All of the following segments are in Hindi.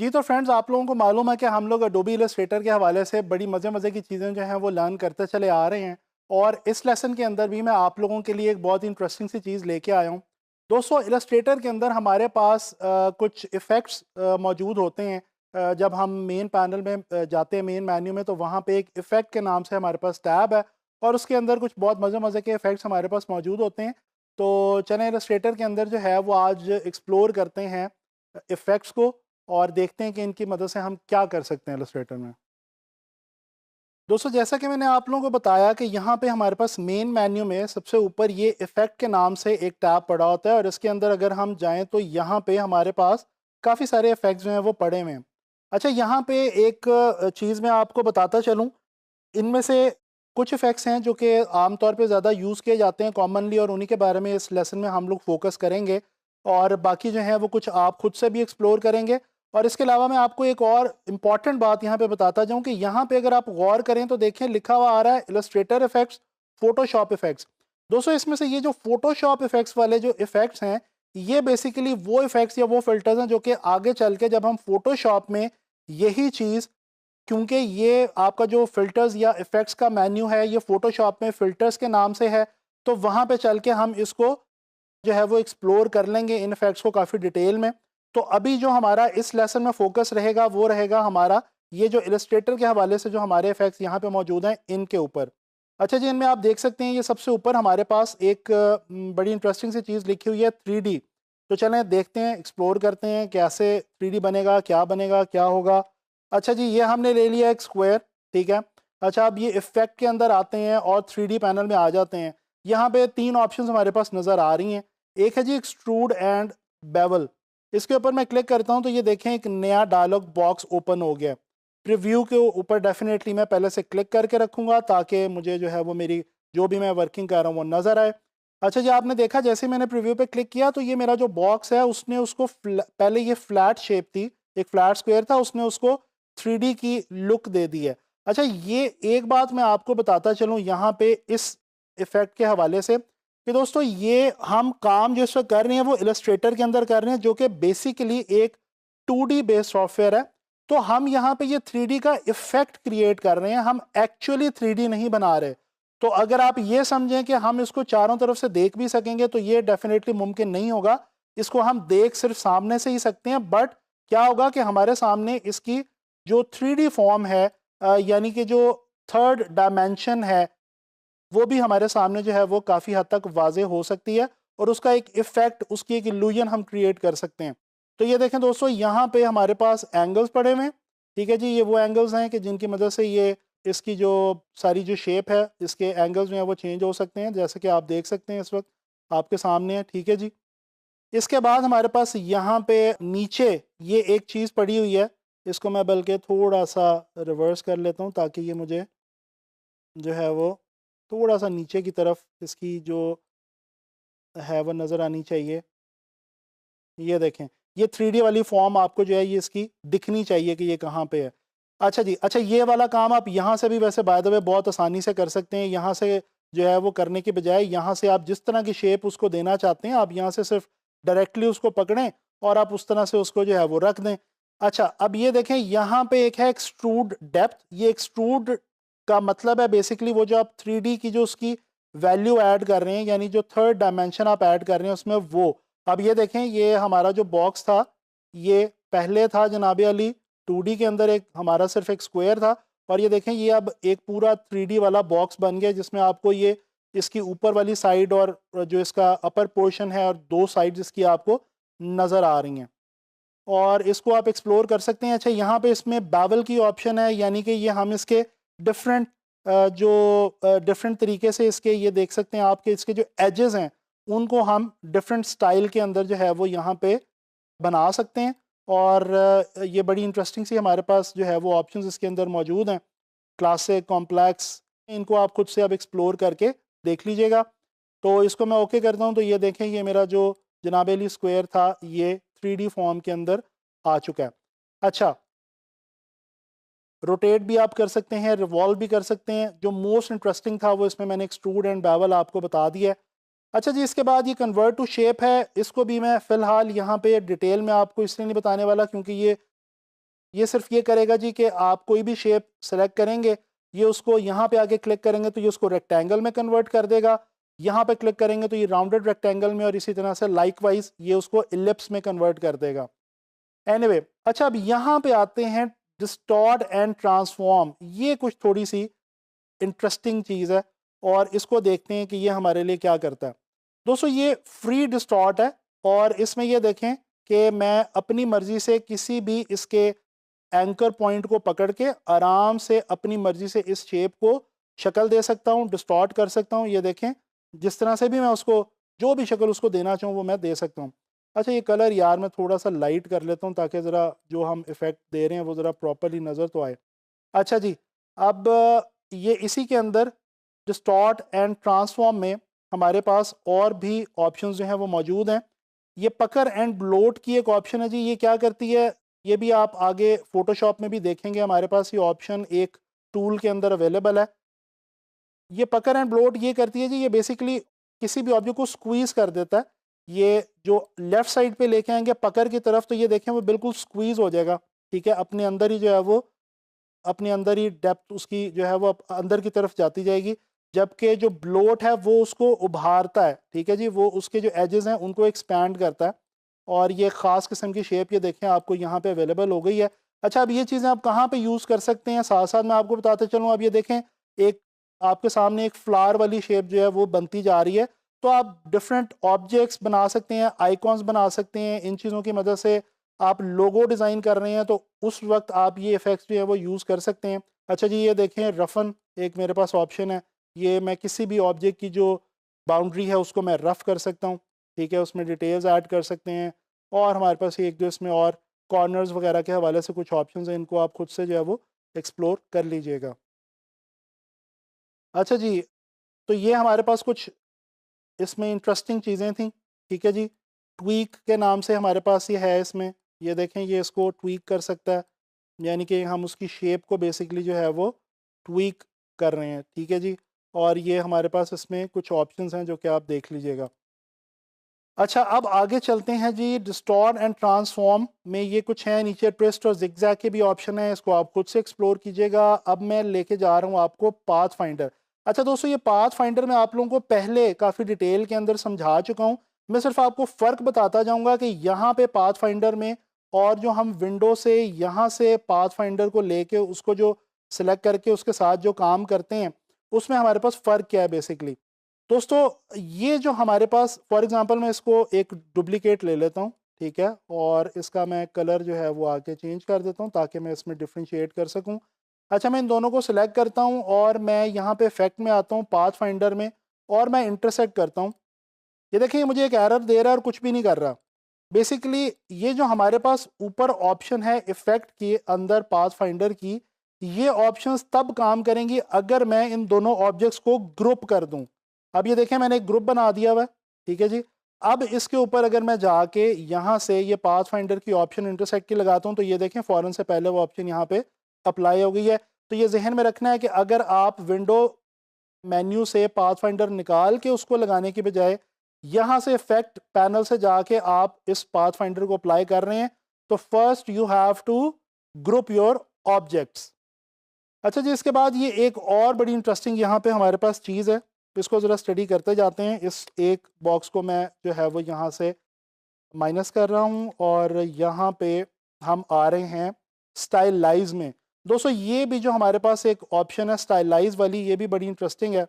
जी तो फ्रेंड्स, आप लोगों को मालूम है कि हम लोग एडोबी इलस्ट्रेटर के हवाले से बड़ी मज़े मज़े की चीज़ें जो हैं वो लर्न करते चले आ रहे हैं। और इस लेसन के अंदर भी मैं आप लोगों के लिए एक बहुत इंटरेस्टिंग सी चीज़ लेके आया हूँ। दोस्तों, इलस्ट्रेटर के अंदर हमारे पास कुछ इफ़ेक्ट्स मौजूद होते हैं। जब हम मेन पैनल में जाते हैं, मेन मेन्यू में, तो वहाँ पे एक इफ़ेक्ट के नाम से हमारे पास टैब है और उसके अंदर कुछ बहुत मज़े मज़े के इफ़ेक्ट्स हमारे पास मौजूद होते हैं। तो चलें, इलस्ट्रेटर के अंदर जो है वो आज एक्सप्लोर करते हैं इफ़ेक्ट्स को और देखते हैं कि इनकी मदद से हम क्या कर सकते हैं इलस्ट्रेटर में। दोस्तों, जैसा कि मैंने आप लोगों को बताया कि यहाँ पे हमारे पास मेन मेन्यू में सबसे ऊपर ये इफ़ेक्ट के नाम से एक टैब पड़ा होता है और इसके अंदर अगर हम जाएं तो यहाँ पे हमारे पास काफ़ी सारे इफ़ेक्ट्स जो हैं वो पड़े हुए हैं। अच्छा, यहाँ पे एक चीज़ मैं आपको बताता चलूँ। इनमें से कुछ इफ़ेक्ट्स हैं जो कि आमतौर पे ज़्यादा यूज़ किए जाते हैं कॉमनली, और उन्हीं के बारे में इस लेसन में हम लोग फ़ोकस करेंगे। और बाकी जो हैं वो कुछ आप खुद से भी एक्सप्लोर करेंगे। और इसके अलावा मैं आपको एक और इम्पॉर्टेंट बात यहाँ पे बताता जाऊँ कि यहाँ पे अगर आप गौर करें तो देखें, लिखा हुआ आ रहा है इलस्ट्रेटर इफ़ेक्ट्स, फ़ोटोशॉप इफ़ेक्ट्स। दोस्तों, इसमें से ये जो फ़ोटोशॉप इफ़ेक्ट्स वाले जो इफ़ेक्ट्स हैं, ये बेसिकली वो इफ़ेक्ट्स या वो फ़िल्टर्स हैं जो कि आगे चल के जब हम फ़ोटोशॉप में यही चीज़, क्योंकि ये आपका जो फ़िल्टर्स या इफ़ेक्ट्स का मेन्यू है ये फ़ोटोशॉप में फ़िल्टर्स के नाम से है, तो वहाँ पे चल के हम इसको जो है वो एक्सप्लोर कर लेंगे इन इफ़ेक्ट्स को काफ़ी डिटेल में। तो अभी जो हमारा इस लेसन में फ़ोकस रहेगा वो रहेगा हमारा ये जो इलस्ट्रेटर के हवाले से जो हमारे इफ़ेक्ट्स यहाँ पे मौजूद हैं इनके ऊपर। अच्छा जी, इनमें आप देख सकते हैं ये सबसे ऊपर हमारे पास एक बड़ी इंटरेस्टिंग सी चीज़ लिखी हुई है, 3D। तो चलें देखते हैं, एक्सप्लोर करते हैं कैसे 3D बनेगा, क्या होगा। अच्छा जी, ये हमने ले लिया एक स्क्वायर, ठीक है। अच्छा, अब ये इफ़ेक्ट के अंदर आते हैं और 3D पैनल में आ जाते हैं। यहाँ पे 3 ऑप्शंस हमारे पास नज़र आ रही हैं। एक है जी एक्सट्रूड एंड बेवल। इसके ऊपर मैं क्लिक करता हूँ तो ये देखें एक नया डायलॉग बॉक्स ओपन हो गया। प्रीव्यू के ऊपर डेफिनेटली मैं पहले से क्लिक करके रखूँगा ताकि मुझे जो है वो मेरी जो भी मैं वर्किंग कर रहा हूँ वो नज़र आए। अच्छा जी, आपने देखा जैसे ही मैंने प्रीव्यू पे क्लिक किया तो ये मेरा जो बॉक्स है उसने उसको पहले ये फ्लैट शेप थी, एक फ्लैट स्क्वायर था, उसने उसको 3D की लुक दे दी है। अच्छा, ये एक बात मैं आपको बताता चलूँ यहाँ पे इस इफ़ेक्ट के हवाले से कि दोस्तों, ये हम काम जो इस वक़्त कर रहे हैं वो इलस्ट्रेटर के अंदर कर रहे हैं, जो कि बेसिकली एक 2D बेस्ड सॉफ्टवेयर है। तो हम यहाँ पे ये 3D का इफ़ेक्ट क्रिएट कर रहे हैं, हम एक्चुअली 3D नहीं बना रहे। तो अगर आप ये समझें कि हम इसको चारों तरफ से देख भी सकेंगे तो ये डेफ़िनेटली मुमकिन नहीं होगा। इसको हम देख सिर्फ़ सामने से ही सकते हैं, बट क्या होगा कि हमारे सामने इसकी जो 3D फॉर्म है, यानी कि जो थर्ड डायमेंशन है, वो भी हमारे सामने जो है वो काफ़ी हद तक वाज़ेह हो सकती है और उसका एक इफ़ेक्ट, उसकी एक इल्यूजन हम क्रिएट कर सकते हैं। तो ये देखें दोस्तों, यहाँ पे हमारे पास एंगल्स पड़े हुए हैं, ठीक है जी। ये वो एंगल्स हैं कि जिनकी मदद से ये इसकी जो सारी जो शेप है, इसके एंगल्स जो हैं वो चेंज हो सकते हैं, जैसे कि आप देख सकते हैं इस वक्त आपके सामने है, ठीक है जी। इसके बाद हमारे पास यहाँ पे नीचे ये एक चीज़ पड़ी हुई है, इसको मैं बल्कि थोड़ा सा रिवर्स कर लेता हूँ ताकि ये मुझे जो है वो थोड़ा सा नीचे की तरफ इसकी जो है वो नज़र आनी चाहिए। ये देखें, ये 3D वाली फॉर्म आपको जो है ये इसकी दिखनी चाहिए कि ये कहाँ पे है। अच्छा जी, अच्छा, ये वाला काम आप यहाँ से भी वैसे बाय द वे बहुत आसानी से कर सकते हैं। यहाँ से जो है वो करने की बजाय यहाँ से आप जिस तरह की शेप उसको देना चाहते हैं, आप यहाँ से सिर्फ डायरेक्टली उसको पकड़ें और आप उस तरह से उसको जो है वो रख दें। अच्छा, अब ये देखें यहाँ पे एक है एक्सट्रूड डेप्थ। ये एक्सट्रूड का मतलब है बेसिकली वो जो आप 3D की जो उसकी वैल्यू ऐड कर रहे हैं, यानी जो थर्ड डायमेंशन आप ऐड कर रहे हैं उसमें वो। अब ये देखें, ये हमारा जो बॉक्स था ये पहले था जनाब अली 2D के अंदर एक हमारा सिर्फ एक स्क्वायर था, और ये देखें ये अब एक पूरा 3D वाला बॉक्स बन गया जिसमें आपको ये इसकी ऊपर वाली साइड और जो इसका अपर पोर्शन है और दो साइड इसकी आपको नज़र आ रही हैं और इसको आप एक्सप्लोर कर सकते हैं। अच्छा, यहाँ पे इसमें बैवल की ऑप्शन है, यानी कि ये हम इसके डिफरेंट जो डिफरेंट तरीके से इसके ये देख सकते हैं आपके इसके जो एजेस हैं उनको हम डिफरेंट स्टाइल के अंदर जो है वो यहाँ पे बना सकते हैं। और ये बड़ी इंटरेस्टिंग सी हमारे पास जो है वो ऑप्शंस इसके अंदर मौजूद हैं, क्लासिक, कॉम्प्लेक्स। इनको आप खुद से अब एक्सप्लोर करके देख लीजिएगा। तो इसको मैं ओके करता हूँ तो ये देखें, ये मेरा जो जनाब अली स्क्वायर था ये 3D फॉर्म के अंदर आ चुका है। अच्छा, रोटेट भी आप कर सकते हैं, रिवॉल्व भी कर सकते हैं। जो मोस्ट इंटरेस्टिंग था वो इसमें मैंने एक्सट्रूड एंड बेवल आपको बता दिया है। अच्छा जी, इसके बाद ये कन्वर्ट टू शेप है, इसको भी मैं फ़िलहाल यहाँ पे डिटेल में आपको इसलिए नहीं बताने वाला क्योंकि ये ये सिर्फ ये करेगा जी कि आप कोई भी शेप सेलेक्ट करेंगे, ये उसको यहाँ पे आके क्लिक करेंगे तो ये उसको रेक्टेंगल में कन्वर्ट कर देगा, यहाँ पे क्लिक करेंगे तो ये राउंडेड रेक्टेंगल में, और इसी तरह से लाइकवाइज ये उसको इलिप्स में कन्वर्ट कर देगा। एनीवे अच्छा, अब यहाँ पे आते हैं डिस्टॉर्ट एंड ट्रांसफॉर्म। ये कुछ थोड़ी सी इंटरेस्टिंग चीज़ है और इसको देखते हैं कि ये हमारे लिए क्या करता है। दोस्तों ये फ्री डिस्टॉर्ट है और इसमें ये देखें कि मैं अपनी मर्जी से किसी भी इसके एंकर पॉइंट को पकड़ के आराम से अपनी मर्जी से इस शेप को शक्ल दे सकता हूँ, डिस्टॉर्ट कर सकता हूँ। ये देखें जिस तरह से भी मैं उसको जो भी शक्ल उसको देना चाहूँ वो मैं दे सकता हूँ। अच्छा ये कलर यार मैं थोड़ा सा लाइट कर लेता हूँ ताकि ज़रा जो हम इफ़ेक्ट दे रहे हैं वो ज़रा प्रॉपरली नज़र तो आए। अच्छा जी, अब ये इसी के अंदर डिस्टॉर्ट एंड ट्रांसफॉर्म में हमारे पास और भी ऑप्शंस जो हैं वो मौजूद हैं। ये पकर एंड ब्लोट की एक ऑप्शन है जी, ये क्या करती है ये भी आप आगे फोटोशॉप में भी देखेंगे, हमारे पास ये ऑप्शन एक टूल के अंदर अवेलेबल है। ये पकर एंड ब्लोट ये करती है जी, ये बेसिकली किसी भी ऑब्जेक्ट को स्क्वीज कर देता है। ये जो लेफ्ट साइड पे लेके आएंगे पकर की तरफ तो ये देखें वो बिल्कुल स्क्वीज हो जाएगा, ठीक है, अपने अंदर ही जो है वो अपने अंदर ही डेप्थ उसकी जो है वो अंदर की तरफ जाती जाएगी। जबकि जो ब्लोट है वो उसको उभारता है, ठीक है जी, वो उसके जो एजेस हैं उनको एक्सपैंड करता है और ये ख़ास किस्म की शेप ये देखें आपको यहाँ पे अवेलेबल हो गई है। अच्छा अब ये चीज़ें आप कहाँ पे यूज़ कर सकते हैं, साथ साथ मैं आपको बताते चलूँ। अब ये देखें एक आपके सामने एक फ्लावर वाली शेप जो है वो बनती जा रही है, तो आप डिफरेंट ऑब्जेक्ट्स बना सकते हैं, आइकॉन्स बना सकते हैं। इन चीज़ों की मदद से आप लोगो डिज़ाइन कर रहे हैं तो उस वक्त आप ये इफ़ेक्ट्स जो है वो यूज़ कर सकते हैं। अच्छा जी ये देखें रफन एक मेरे पास ऑप्शन है, ये मैं किसी भी ऑब्जेक्ट की जो बाउंड्री है उसको मैं रफ़ कर सकता हूँ, ठीक है, उसमें डिटेल्स ऐड कर सकते हैं। और हमारे पास एक जो इसमें और कॉर्नर्स वगैरह के हवाले से कुछ ऑप्शंस हैं, इनको आप खुद से जो है वो एक्सप्लोर कर लीजिएगा। अच्छा जी, तो ये हमारे पास कुछ इसमें इंटरेस्टिंग चीज़ें थी, ठीक है जी। ट्वीक के नाम से हमारे पास ये है इसमें, ये देखें ये इसको ट्वीक कर सकता है, यानी कि हम उसकी शेप को बेसिकली जो है वो ट्वीक कर रहे हैं, ठीक है जी। और ये हमारे पास इसमें कुछ ऑप्शंस हैं जो कि आप देख लीजिएगा। अच्छा अब आगे चलते हैं जी, डिस्टॉर्ट एंड ट्रांसफॉर्म में ये कुछ है, नीचे ट्विस्ट और जिगजैग के भी ऑप्शन है, इसको आप खुद से एक्सप्लोर कीजिएगा। अब मैं लेके जा रहा हूँ आपको पाथ फाइंडर। अच्छा दोस्तों ये पाथ फाइंडर मैं आप लोगों को पहले काफ़ी डिटेल के अंदर समझा चुका हूँ, मैं सिर्फ आपको फ़र्क बताता जाऊँगा कि यहाँ पे पाथ फाइंडर में और जो हम विंडो से यहाँ से पाथ फाइंडर को लेके उसको जो सिलेक्ट करके उसके साथ जो काम करते हैं उसमें हमारे पास फ़र्क क्या है बेसिकली। दोस्तों ये जो हमारे पास फॉर एग्जांपल मैं इसको एक डुप्लीकेट ले लेता हूँ, ठीक है, और इसका मैं कलर जो है वो आके चेंज कर देता हूँ ताकि मैं इसमें डिफ्रेंशिएट कर सकूँ। अच्छा मैं इन दोनों को सिलेक्ट करता हूँ और मैं यहाँ पे इफेक्ट में आता हूँ पाथ फाइंडर में और मैं इंटरसेक्ट करता हूँ। ये देखिए मुझे एक एरर दे रहा है और कुछ भी नहीं कर रहा। बेसिकली ये जो हमारे पास ऊपर ऑप्शन है इफेक्ट के अंदर पाथ फाइंडर की, ये ऑप्शंस तब काम करेंगी अगर मैं इन दोनों ऑब्जेक्ट्स को ग्रुप कर दूं। अब ये देखें मैंने एक ग्रुप बना दिया हुआ है, ठीक है जी। अब इसके ऊपर अगर मैं जाके यहाँ से ये पाथ फाइंडर की ऑप्शन इंटरसेक्ट की लगाता हूँ तो ये देखें फ़ौरन से पहले वो ऑप्शन यहाँ पे अप्लाई हो गई है। तो ये जहन में रखना है कि अगर आप विंडो मेन्यू से पाथ फाइंडर निकाल के उसको लगाने की बजाय यहाँ से इफेक्ट पैनल से जाके आप इस पाथ फाइंडर को अप्लाई कर रहे हैं तो first you have to group your objects. अच्छा जी इसके बाद ये एक और बड़ी इंटरेस्टिंग यहाँ पे हमारे पास चीज़ है, इसको ज़रा स्टडी करते जाते हैं। इस एक बॉक्स को मैं जो है वो यहाँ से माइनस कर रहा हूँ और यहाँ पे हम आ रहे हैं स्टाइलाइज में। दोस्तों ये भी जो हमारे पास एक ऑप्शन है स्टाइलाइज वाली, ये भी बड़ी इंटरेस्टिंग है,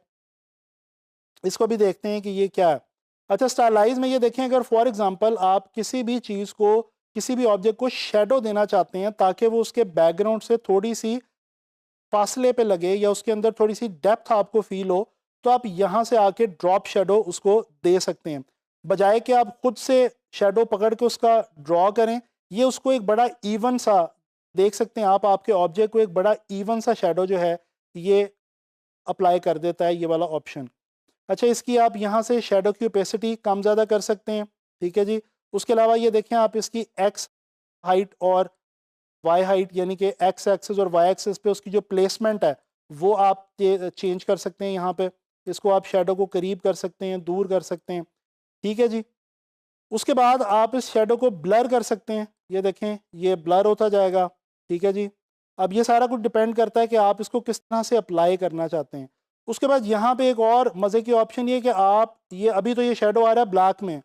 इसको भी देखते हैं कि ये क्या है। अच्छा स्टाइलाइज में ये देखें अगर फॉर एग्जांपल आप किसी भी चीज़ को किसी भी ऑब्जेक्ट को शेडो देना चाहते हैं ताकि वो उसके बैकग्राउंड से थोड़ी सी फासले पे लगे या उसके अंदर थोड़ी सी डेप्थ आपको फील हो, तो आप यहाँ से आके ड्रॉप शेडो उसको दे सकते हैं, बजाय कि आप खुद से शेडो पकड़ के उसका ड्रॉ करें। ये उसको एक बड़ा इवन सा देख सकते हैं आप, आपके ऑब्जेक्ट को एक बड़ा इवन सा शेडो जो है ये अप्लाई कर देता है ये वाला ऑप्शन। अच्छा इसकी आप यहाँ से शेडो की ओपेसिटी कम ज़्यादा कर सकते हैं, ठीक है जी। उसके अलावा ये देखें आप इसकी एक्स हाइट और वाई हाइट यानी कि एक्स एक्सिस और वाई एक्सिस पे उसकी जो प्लेसमेंट है वो आप चेंज कर सकते हैं यहाँ पे। इसको आप शेडो को करीब कर सकते हैं, दूर कर सकते हैं, ठीक है जी। उसके बाद आप इस शेडो को ब्लर कर सकते हैं, ये देखें ये ब्लर होता जाएगा। ठीक है जी। अब ये सारा कुछ डिपेंड करता है कि आप इसको किस तरह से अप्लाई करना चाहते हैं। उसके बाद यहाँ पे एक और मज़े की ऑप्शन ये है कि आप ये अभी तो ये शेडो आ रहा है ब्लैक में,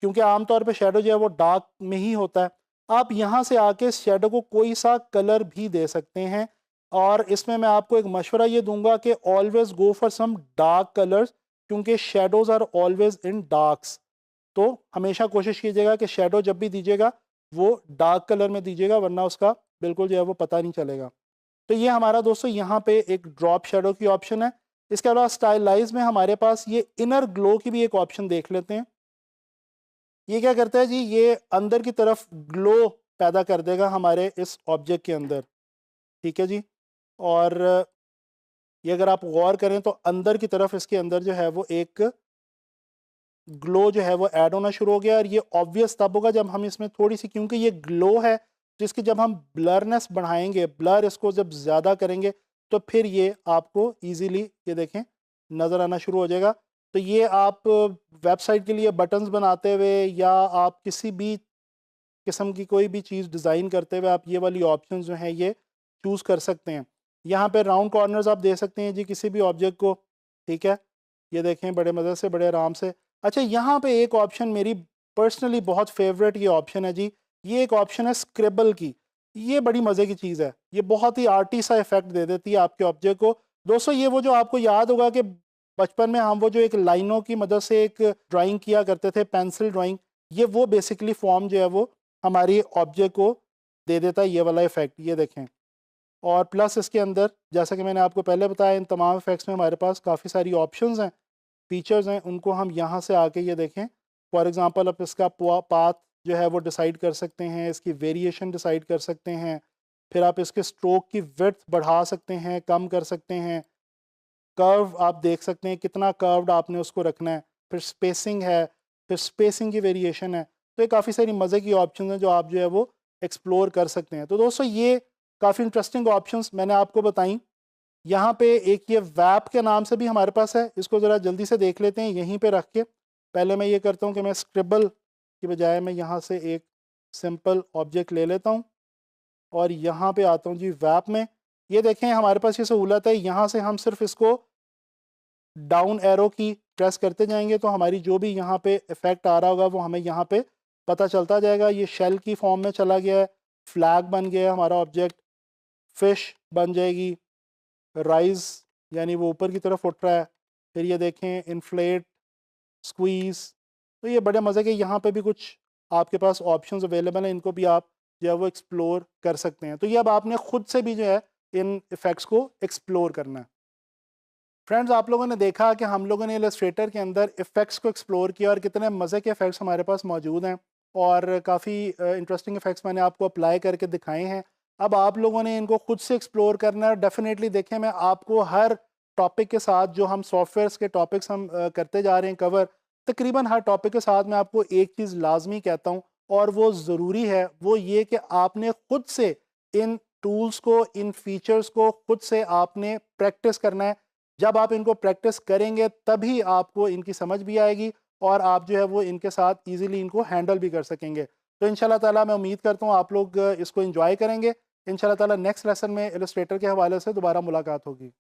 क्योंकि आमतौर पे शेडो जो है वो डार्क में ही होता है। आप यहाँ से आके शेडो को कोई सा कलर भी दे सकते हैं, और इसमें मैं आपको एक मशवरा ये दूंगा कि always go for some dark colours, क्योंकि shadows are always in darks. तो हमेशा कोशिश कीजिएगा कि शेडो जब भी दीजिएगा वो डार्क कलर में दीजिएगा, वरना उसका बिल्कुल जो है वो पता नहीं चलेगा। तो ये हमारा दोस्तों यहाँ पे एक ड्रॉप शेडो की ऑप्शन है। इसके अलावा स्टाइलाइज में हमारे पास ये इनर ग्लो की भी एक ऑप्शन देख लेते हैं। ये क्या करता है जी, ये अंदर की तरफ ग्लो पैदा कर देगा हमारे इस ऑब्जेक्ट के अंदर। ठीक है जी। और ये अगर आप गौर करें तो अंदर की तरफ इसके अंदर जो है वो एक ग्लो जो है वो ऐड होना शुरू हो गया। और ये ऑब्वियस तब होगा जब हम इसमें थोड़ी सी, क्योंकि ये ग्लो है जिसकी जब हम ब्लरनेस बढ़ाएंगे, ब्लर इसको जब ज़्यादा करेंगे, तो फिर ये आपको इजीली ये देखें नज़र आना शुरू हो जाएगा। तो ये आप वेबसाइट के लिए बटन्स बनाते हुए या आप किसी भी किस्म की कोई भी चीज़ डिज़ाइन करते हुए आप ये वाली ऑप्शन जो हैं ये चूज़ कर सकते हैं। यहाँ पे राउंड कॉर्नर्स आप दे सकते हैं जी किसी भी ऑब्जेक्ट को। ठीक है, ये देखें बड़े मज़े से, बड़े आराम से। अच्छा, यहाँ पे एक ऑप्शन मेरी पर्सनली बहुत फेवरेट ये ऑप्शन है जी। ये एक ऑप्शन है स्क्रिबल की। ये बड़ी मज़े की चीज़ है, ये बहुत ही आर्टी सा इफेक्ट दे देती है आपके ऑब्जेक्ट को। दोस्तों ये वो जो आपको याद होगा कि बचपन में हम वो जो एक लाइनों की मदद से एक ड्राइंग किया करते थे, पेंसिल ड्राइंग, ये वो बेसिकली फॉर्म जो है वो हमारी ऑब्जेक्ट को दे देता है, ये वाला इफेक्ट ये देखें। और प्लस इसके अंदर जैसा कि मैंने आपको पहले बताया, इन तमाम इफेक्ट्स में हमारे पास काफ़ी सारी ऑप्शंस हैं, फीचर्स हैं, उनको हम यहाँ से आके ये देखें। फॉर एग्जांपल आप इसका पाथ जो है वो डिसाइड कर सकते हैं, इसकी वेरिएशन डिसाइड कर सकते हैं, फिर आप इसके स्ट्रोक की विड्थ बढ़ा सकते हैं, कम कर सकते हैं, कर्व आप देख सकते हैं कितना कर्व्ड आपने उसको रखना है, फिर स्पेसिंग है, फिर स्पेसिंग की वेरिएशन है। तो ये काफ़ी सारी मज़े की ऑप्शन हैं जो आप जो है वो एक्सप्लोर कर सकते हैं। तो दोस्तों ये काफ़ी इंटरेस्टिंग ऑप्शंस मैंने आपको बताई। यहाँ पे एक ये वैप के नाम से भी हमारे पास है, इसको ज़रा जल्दी से देख लेते हैं यहीं पे रख के। पहले मैं ये करता हूँ कि मैं स्क्रिबल की बजाय मैं यहाँ से एक सिंपल ऑब्जेक्ट ले लेता हूँ और यहाँ पे आता हूँ जी वैप में। ये देखें हमारे पास ये सहूलत है, यहाँ से हम सिर्फ इसको डाउन एरो की प्रेस करते जाएंगे तो हमारी जो भी यहाँ पे इफेक्ट आ रहा होगा वो हमें यहाँ पे पता चलता जाएगा। ये शेल की फॉर्म में चला गया है, फ्लैग बन गया है हमारा ऑब्जेक्ट, फिश बन जाएगी, राइज यानी वो ऊपर की तरफ उठ रहा है, फिर ये देखें इन्फ्लेट, स्क्वीज़। तो ये बड़े मज़े के यहाँ पे भी कुछ आपके पास ऑप्शंस अवेलेबल हैं, इनको भी आप जो है वो एक्सप्लोर कर सकते हैं। तो ये अब आपने ख़ुद से भी जो है इन इफ़ेक्ट्स को एक्सप्लोर करना है। फ्रेंड्स, आप लोगों ने देखा कि हम लोगों ने इलस्ट्रेटर के अंदर इफ़ेक्ट्स को एक्सप्लोर किया और कितने मज़े के इफ़ेक्ट्स हमारे पास मौजूद हैं, और काफ़ी इंटरेस्टिंग इफ़ेक्ट्स मैंने आपको अप्लाई करके दिखाए हैं। अब आप लोगों ने इनको खुद से एक्सप्लोर करना है। डेफिनेटली देखें, मैं आपको हर टॉपिक के साथ जो हम सॉफ्टवेयर्स के टॉपिक्स हम करते जा रहे हैं कवर, तकरीबन हर टॉपिक के साथ मैं आपको एक चीज़ लाजमी कहता हूँ और वो ज़रूरी है, वो ये कि आपने ख़ुद से इन टूल्स को, इन फीचर्स को खुद से आपने प्रैक्टिस करना है। जब आप इनको प्रैक्टिस करेंगे तभी आपको इनकी समझ भी आएगी और आप जो है वो इनके साथ इजीली इनको हैंडल भी कर सकेंगे। तो इंशाल्लाह ताला मैं उम्मीद करता हूँ आप लोग इसको एंजॉय करेंगे। इंशाल्लाह ताला नेक्स्ट लेसन में इलस्ट्रेटर के हवाले से दोबारा मुलाकात होगी।